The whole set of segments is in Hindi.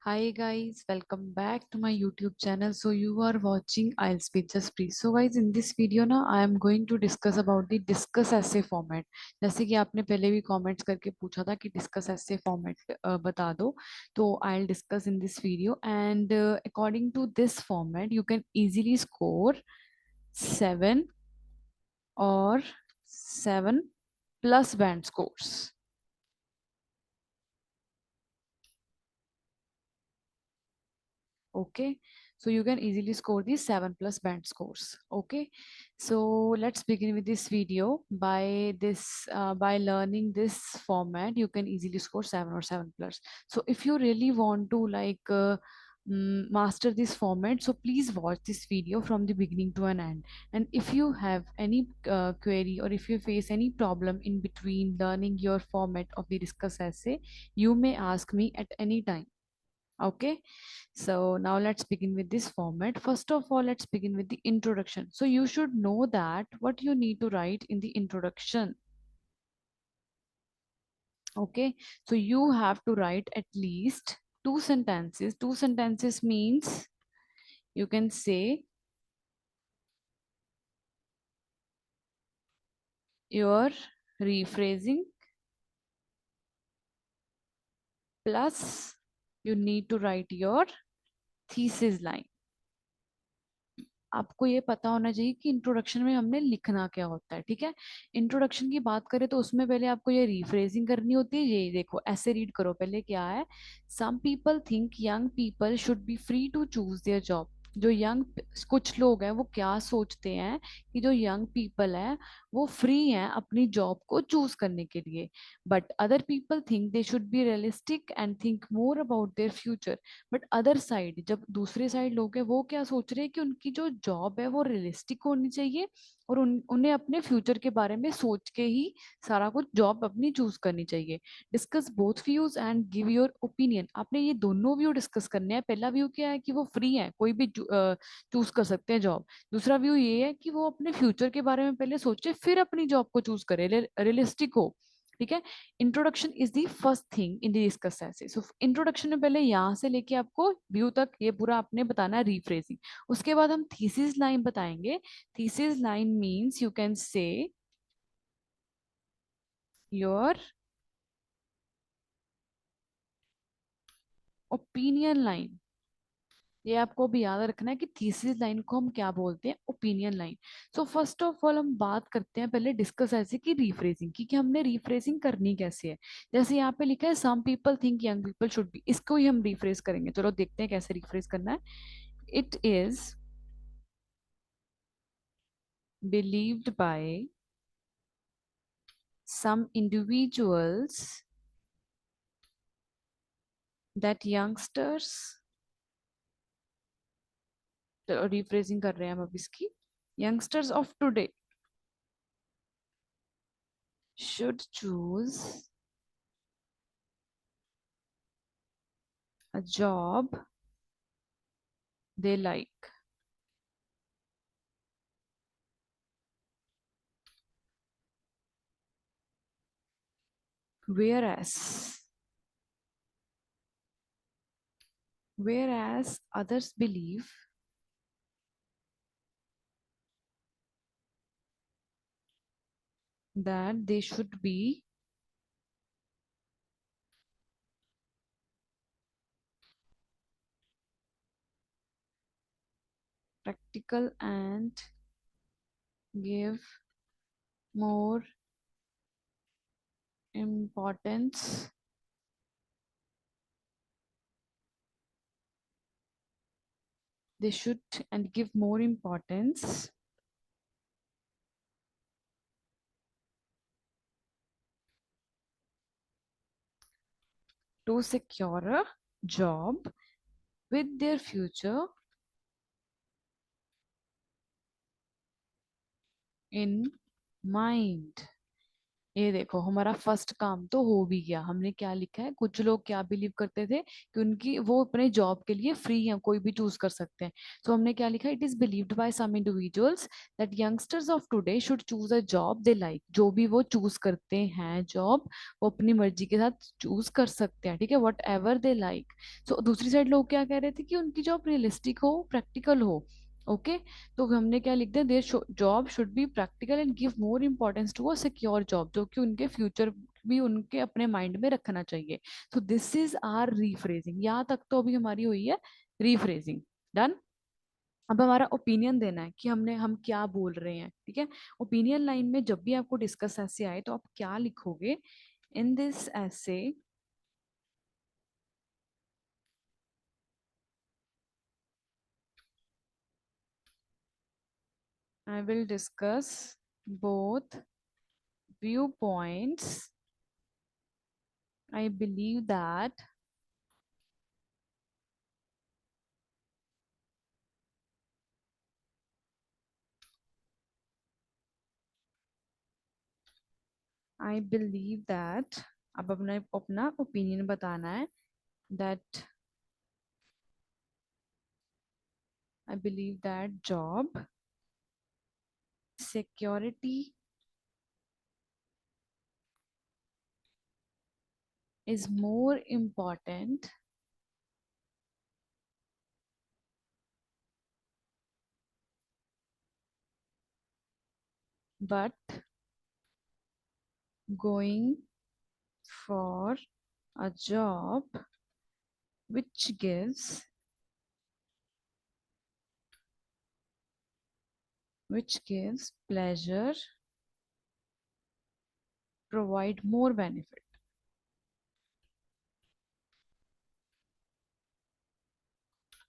Hi guys, welcome back to my YouTube channel. So you are watching I'll Speak Just Free. So guys, in this video ना I am going to discuss about the discuss essay format. जैसे कि आपने पहले भी comments करके पूछा था कि discuss essay format बता दो, तो I'll discuss in this video and according to this format you can easily score 7 or 7 plus band scores. Okay, so you can easily score these 7 plus band scores. Okay, so let's begin with this video. By learning this format you can easily score 7 or 7 plus. So if you really want to master this format, so please watch this video from the beginning to an end. And if you have any query, or if you face any problem in between learning your format of the discuss essay, you may ask me at any time. Okay, so now let's begin with this format. First of all, let's begin with the introduction. So you should know that what you need to write in the introduction. Okay, so you have to write at least two sentences. Two sentences means you can say your rephrasing plus you need to write your thesis line. आपको ये पता होना चाहिए कि इंट्रोडक्शन में हमने लिखना क्या होता है। ठीक है, इंट्रोडक्शन की बात करें तो उसमें पहले आपको ये रिफ्रेजिंग करनी होती है। ये देखो, ऐसे रीड करो पहले, क्या है? Some people think young people should be free to choose their job. जो यंग कुछ लोग हैं वो क्या सोचते हैं कि जो यंग पीपल है वो फ्री हैं अपनी जॉब को चूज करने के लिए। But other people think they should be realistic and think more about their future. But other side, जब दूसरे साइड लोग हैं वो क्या सोच रहे हैं कि उनकी जो जॉब है वो रियलिस्टिक होनी चाहिए, और उन्हें अपने फ्यूचर के बारे में सोच के ही सारा कुछ जॉब अपनी चूज करनी चाहिए। Discuss both views and give your opinion. आपने ये दोनों व्यू डिस्कस करने हैं। पहला व्यू क्या है कि वो फ्री है, कोई भी चूज कर सकते हैं जॉब। दूसरा व्यू ये है कि वो अपने फ्यूचर के बारे में पहले सोचे फिर अपनी जॉब को चूज करे, रियलिस्टिक हो। ठीक है, introduction is the first thing in the discuss essay. So introduction में पहले यहाँ से लेके आपको व्यू तक ये पूरा आपने बताना है, रीफ्रेजिंग। उसके बाद हम थीसिस लाइन बताएंगे। Thesis line means you can से योर ओपिनियन लाइन। ये आपको भी याद रखना है कि थीसिस लाइन को हम क्या बोलते हैं, opinion line. So first of all हम बात करते हैं पहले डिस्कस ऐसे की रीफ्रेजिंग की, कि हमने रीफ्रेजिंग करनी कैसे है। जैसे यहाँ पे लिखा है some people think young people should be, इसको ही हम रिफ्रेज करेंगे। चलो देखते हैं कैसे रिफ्रेज करना है। It is believed by some individuals that youngsters, तो रिफ्रेजिंग कर रहे हैं हम अब इसकी, youngsters of today should choose a job they like. Whereas, whereas others believe that they should be practical and give more importance, they should and give more importance to secure a job with their future in mind. ये देखो हमारा फर्स्ट काम तो हो भी गया। हमने क्या लिखा है, कुछ लोग क्या बिलीव करते थे कि उनकी वो अपने जॉब के लिए फ्री है, कोई भी चूज कर सकते हैं। तो हमने क्या लिखा, it is believed by some individuals that youngsters of today should choose a job they like. जो भी वो चूज करते हैं जॉब, वो अपनी मर्जी के साथ चूज कर सकते हैं, ठीक है, whatever they like. So दूसरी साइड लोग क्या कह रहे थे कि उनकी जॉब रियलिस्टिक हो, प्रैक्टिकल हो। ओके, तो हमने क्या लिख दिया, their job should be practical and give more importance to a secure job, जो कि उनके फ्यूचर भी उनके अपने माइंड में रखना चाहिए। So this is our rephrasing. यहाँ तक तो अभी हमारी हुई है रीफ्रेजिंग। डन। अब हमारा ओपिनियन देना है कि हम क्या बोल रहे हैं, ठीक है। ओपिनियन लाइन में जब भी आपको डिस्कस ऐसे आए तो आप क्या लिखोगे, इन दिस ऐसे I will discuss both view points. I believe that I believe that, अब अपना अपना ओपिनियन बताना है, that I believe that job security is more important, but going for a job which gives pleasure, provide more benefit।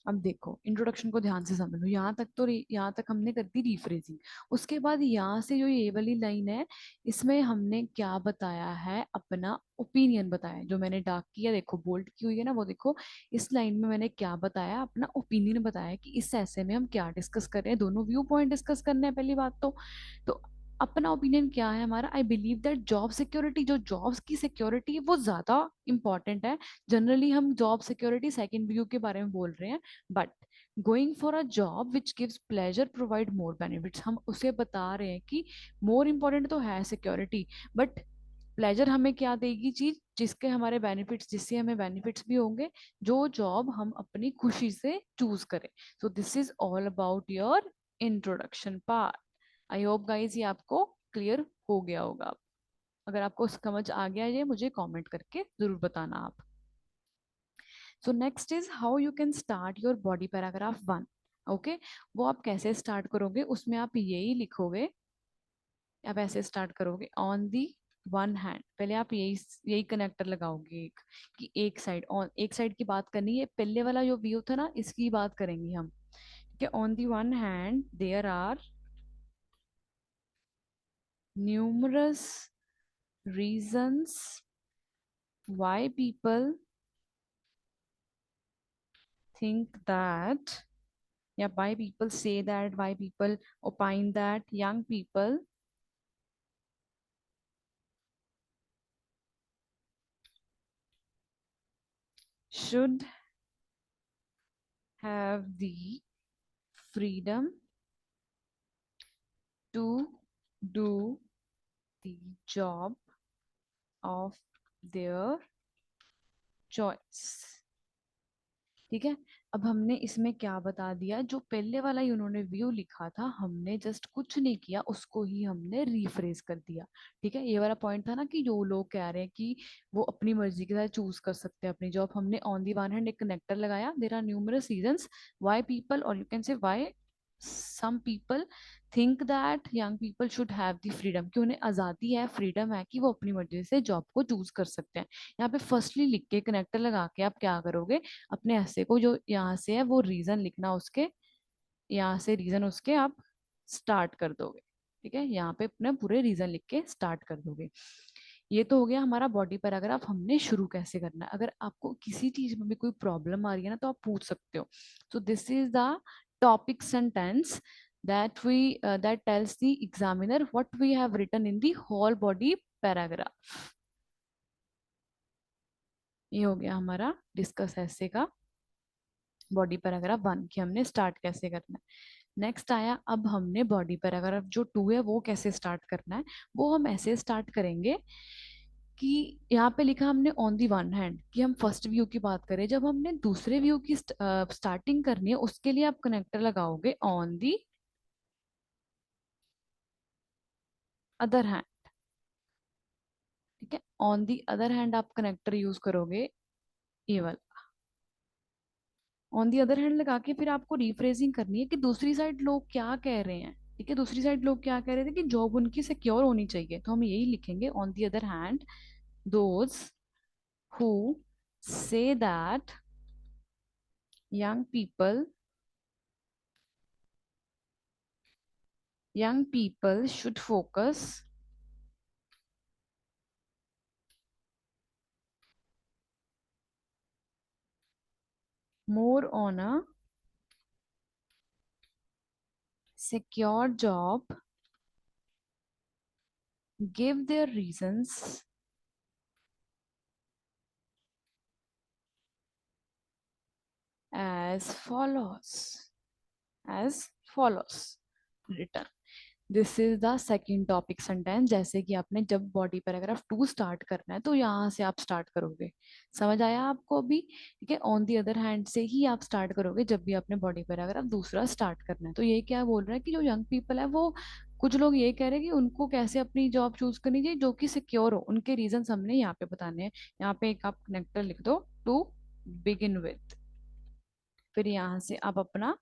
अब देखो इंट्रोडक्शन को ध्यान से समझ लो, यहाँ तक तो यहाँ तक हमने कर दी रीफ्रेजिंग। उसके बाद यहाँ से जो ये वाली लाइन है, इसमें हमने क्या बताया है, अपना ओपिनियन बताया है। जो मैंने डार्क किया देखो, बोल्ड की हुई है ना, वो देखो इस लाइन में मैंने क्या बताया, अपना ओपिनियन बताया कि इस ऐसे में हम क्या डिस्कस कर रहे हैं, दोनों व्यू पॉइंट डिस्कस करने हैं पहली बात तो अपना ओपिनियन क्या है हमारा, I believe that job security, जो जॉब्स की सिक्योरिटी है वो ज्यादा इंपॉर्टेंट है। जनरली हम जॉब सिक्योरिटी सेकंड व्यू के बारे में बोल रहे हैं, but going for a job which gives pleasure provide more benefits, हम उसे बता रहे हैं कि मोर इम्पोर्टेंट तो है सिक्योरिटी, बट प्लेजर हमें क्या देगी चीज, जिसके हमारे बेनिफिट्स, जिससे हमें बेनिफिट्स भी होंगे, जो जॉब हम अपनी खुशी से चूज करें। सो this is all about your introduction part. I hope guys ये आपको क्लियर हो गया होगा। अगर आपको समझ आ गया ये मुझे कमेंट करके जरूर बताना आप। So next is how you can start your body paragraph one. Okay, वो आप कैसे स्टार्ट करोगे, उसमें आप यही लिखोगे, आप ऐसे स्टार्ट करोगे, ऑन दी वन हैंड, पहले आप यही यही कनेक्टर लगाओगे एक, कि एक साइड, ऑन एक साइड की बात करनी है, पहले वाला जो व्यू था ना इसकी बात करेंगे हम, ठीक है। On the one hand there are numerous reasons why people think that, yeah, why people say that, why people opine that young people should have the freedom to do the job of their choice। ठीक है, अब हमने इसमें क्या बता दिया, जो पहले वाला ही उन्होंने व्यू लिखा था, हमने जस्ट कुछ नहीं किया, उसको ही हमने रीफ्रेज कर दिया। ठीक है, ये वाला पॉइंट था ना कि जो लोग कह रहे हैं कि वो अपनी मर्जी के साथ चूज कर सकते हैं अपनी जॉब, हमने ऑन दी वन हैंड एक कनेक्टर लगाया, there are numerous reasons why people, और you can say why some people think that young people should have the freedom, कि उन्हें आजादी है, फ्रीडम है कि वो अपनी मर्जी से जॉब को चूज कर सकते हैं। यहाँ पे फर्स्टली लिख के कनेक्टर लगा के आप क्या करोगे, अपने ऐसे को जो यहाँ से है वो रीजन लिखना उसके, यहाँ से रीजन उसके आप स्टार्ट कर दोगे। ठीक है, यहाँ पे अपने पूरे रीजन लिख के स्टार्ट कर दोगे। ये तो हो गया हमारा बॉडी पैराग्राफ, हमने शुरू कैसे करना है। अगर आपको किसी चीज में भी कोई प्रॉब्लम आ रही है ना तो आप पूछ सकते हो। सो this is the topic sentence that we that tells the examiner what we have written in the whole body paragraph. ये हो गया हमारा डिस्कस ऐसे का बॉडी पैराग्राफ वन की हमने स्टार्ट कैसे करना है। नेक्स्ट आया, अब हमने बॉडी पैराग्राफ जो टू है वो कैसे स्टार्ट करना है। वो हम ऐसे स्टार्ट करेंगे कि यहाँ पे लिखा हमने ऑन दी वन हैंड कि हम फर्स्ट व्यू की बात करें, जब हमने दूसरे व्यू की स्टार्टिंग करनी है उसके लिए आप कनेक्टर लगाओगे ऑन दी अदर हैंड। ठीक है, ऑन दी अदर हैंड आप कनेक्टर यूज करोगे ये वाला। ऑन दी अदर हैंड लगा के फिर आपको रिफ्रेजिंग करनी है कि दूसरी साइड लोग क्या कह रहे हैं। ठीक है, दूसरी साइड लोग क्या कह रहे थे कि जॉब उनकी सिक्योर होनी चाहिए, तो हम यही लिखेंगे on the other hand those who say that young people young people should focus more on a secure job, give their reasons as follows as follows written। This is the second topic sentence. जैसे कि आपने जब बॉडी पैराग्राफ टू स्टार्ट करना है तो यहाँ से आप स्टार्ट करोगे। समझ आया आपको अभी? ठीक है, ऑन दी अदर हैंड से ही आप स्टार्ट करोगे जब भी आपने बॉडी पैराग्राफ दूसरा स्टार्ट करना है। तो ये क्या बोल रहा है कि जो यंग पीपल है वो, कुछ लोग ये कह रहे हैं कि उनको कैसे अपनी जॉब चूज करनी चाहिए जो कि सिक्योर हो, उनके रीजन हमने यहाँ पे बताने हैं। यहाँ पे एक आप कनेक्टर लिख दो टू बिगिन विथ, फिर यहाँ से आप अपना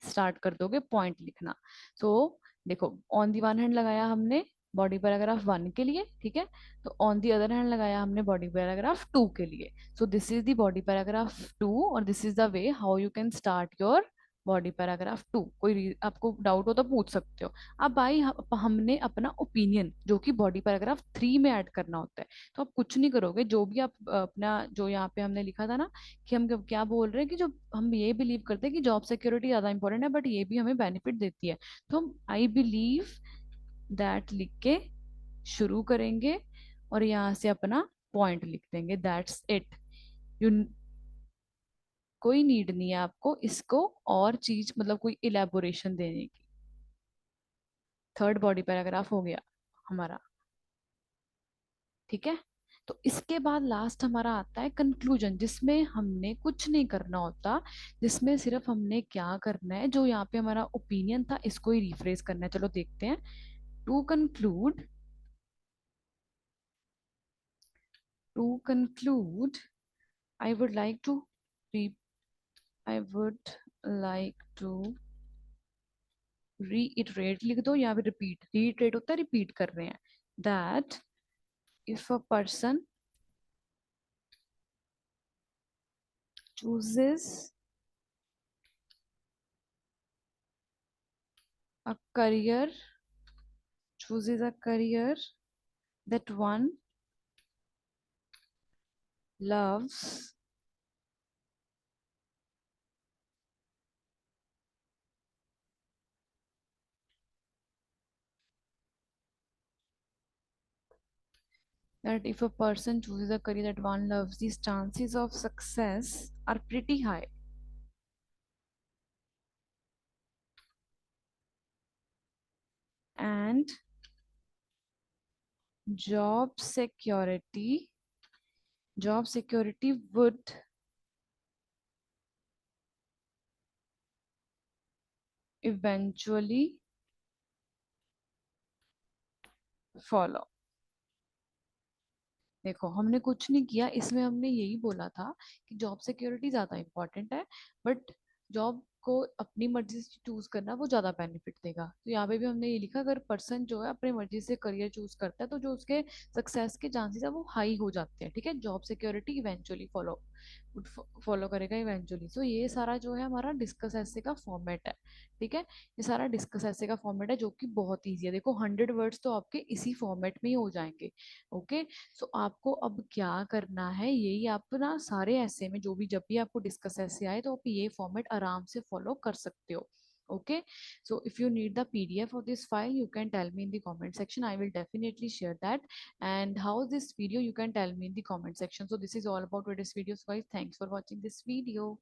स्टार्ट कर दोगे पॉइंट लिखना। सो देखो, ऑन दी वन हैंड लगाया हमने बॉडी पैराग्राफ वन के लिए, ठीक है, तो ऑन दी अदर हैंड लगाया हमने बॉडी पैराग्राफ टू के लिए। So this is the body paragraph two और this is the way how you can start your body paragraph two. कोई आपको डाउट हो तो पूछ सकते हो। अब भाई हमने अपना ओपिनियन जो कि बॉडी पैराग्राफ थ्री में ऐड करना होता है, तो आप कुछ नहीं करोगे, जो भी आप अपना जो यहाँ पे हमने लिखा था ना कि हम क्या बोल रहे हैं कि जो हम ये बिलीव करते हैं कि जॉब सिक्योरिटी ज्यादा इंपॉर्टेंट है बट ये भी हमें बेनिफिट देती है, तो हम आई बिलीव दैट लिख के शुरू करेंगे और यहाँ से अपना पॉइंट लिख देंगे, दैट्स इट। यू कोई नीड नहीं है आपको इसको और चीज मतलब कोई इलेबोरेशन देने की। थर्ड बॉडी पैराग्राफ हो गया हमारा। ठीक है, तो इसके बाद लास्ट हमारा आता है कंक्लूजन, जिसमें हमने कुछ नहीं करना होता, जिसमें सिर्फ हमने क्या करना है, जो यहाँ पे हमारा ओपिनियन था इसको ही रिफ्रेश करना है। चलो देखते हैं। To conclude, to conclude I would like to I would like to reiterate लिख दो या फिर रिपीट, रीइटरेट होता है रिपीट कर रहे हैं, that if a person chooses a career chooses a career that one loves, that if a person chooses a career that one loves, these chances of success are pretty high, and job security job security would eventually follow। देखो, हमने कुछ नहीं किया इसमें, हमने यही बोला था कि जॉब सिक्योरिटी ज्यादा इंपॉर्टेंट है बट जॉब को अपनी मर्जी से चूज करना वो ज्यादा बेनिफिट देगा। तो यहाँ पे भी हमने ये लिखा, अगर पर्सन जो है अपनी मर्जी से करियर चूज करता है तो जो उसके सक्सेस के चांसेस है वो हाई हो जाते हैं। ठीक है, जॉब सिक्योरिटी इवेंचुअली फॉलो करेगा इवेंचुअली। सो ये सारा जो है हमारा डिस्कस ऐसे का फॉर्मेट है। ठीक है, ये सारा डिस्कस ऐसे का फॉर्मेट है जो कि बहुत ईजी है। देखो 100 वर्ड्स तो आपके इसी फॉर्मेट में ही हो जाएंगे। ओके, सो आपको अब क्या करना है, यही आप ना सारे ऐसे में जो भी जब भी आपको डिस्कस ऐसे आए तो आप ये फॉर्मेट आराम से फॉलो कर सकते हो। Okay, so if you need the PDF of this file, you can tell me in the comment section. I will definitely share that. And how this video, you can tell me in the comment section. So this is all about today's video, guys. Thanks for watching this video.